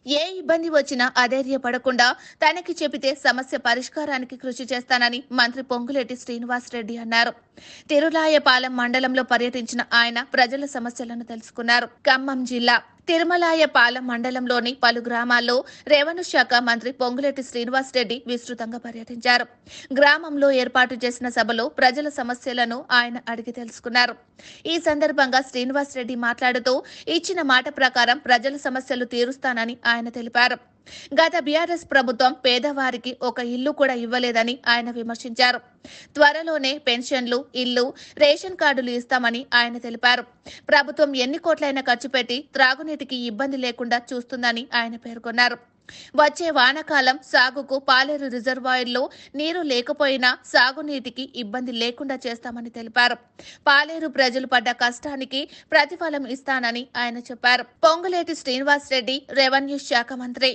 ఏ ఇబ్బంది వచ్చినా అధైర్యపడకుండా తనకి చెబితే సమస్య పరిష్కారానికి కృషి చేస్తానని మంత్రి పొంగులేటి శ్రీనివాసరెడ్డి అన్నారు. తిరులాయపాలెం మండలంలో పర్యటించిన ఆయన ప్రజల సమస్యలను తెలుసుకున్నారు. ఖమ్మం జిల్లా తిరుమలాయపాలెం మండలంలోని పలు గ్రామాల్లో రెవెన్యూ శాఖ మంత్రి పొంగులేటి శ్రీనివాసరెడ్డి విస్తృతంగా పర్యటించారు. గ్రామంలో ఏర్పాటు చేసిన సభలో ప్రజల సమస్యలను ఆయన అడిగి తెలుసుకున్నారు. ఈ సందర్భంగా శ్రీనివాసరెడ్డి మాట్లాడుతూ ఇచ్చిన మాట ప్రకారం ప్రజల సమస్యలు తీరుస్తానని ఆయన తెలిపారు. గత బీఆర్ఎస్ ప్రభుత్వం పేదవారికి ఒక ఇల్లు కూడా ఇవ్వలేదని ఆయన విమర్శించారు. త్వరలోనే పెన్షన్లు, ఇల్లు, రేషన్ కార్డులు ఇస్తామని ఆయన తెలిపారు. ప్రభుత్వం ఎన్ని కోట్లైనా ఖర్చు పెట్టి త్రాగునీటికి ఇబ్బంది లేకుండా చూస్తుందని ఆయన పేర్కొన్నారు. వచ్చే వానాకాలం సాగుకు పాలేరు రిజర్వాయర్లో నీరు లేకపోయినా సాగునీటికి ఇబ్బంది లేకుండా చేస్తామని తెలిపారు. పాలేరు ప్రజలు పడ్డ కష్టానికి ప్రతిఫలం ఇస్తానని ఆయన చెప్పారు. పొంగులేటి శ్రీనివాసరెడ్డి రెవెన్యూ శాఖ మంత్రి.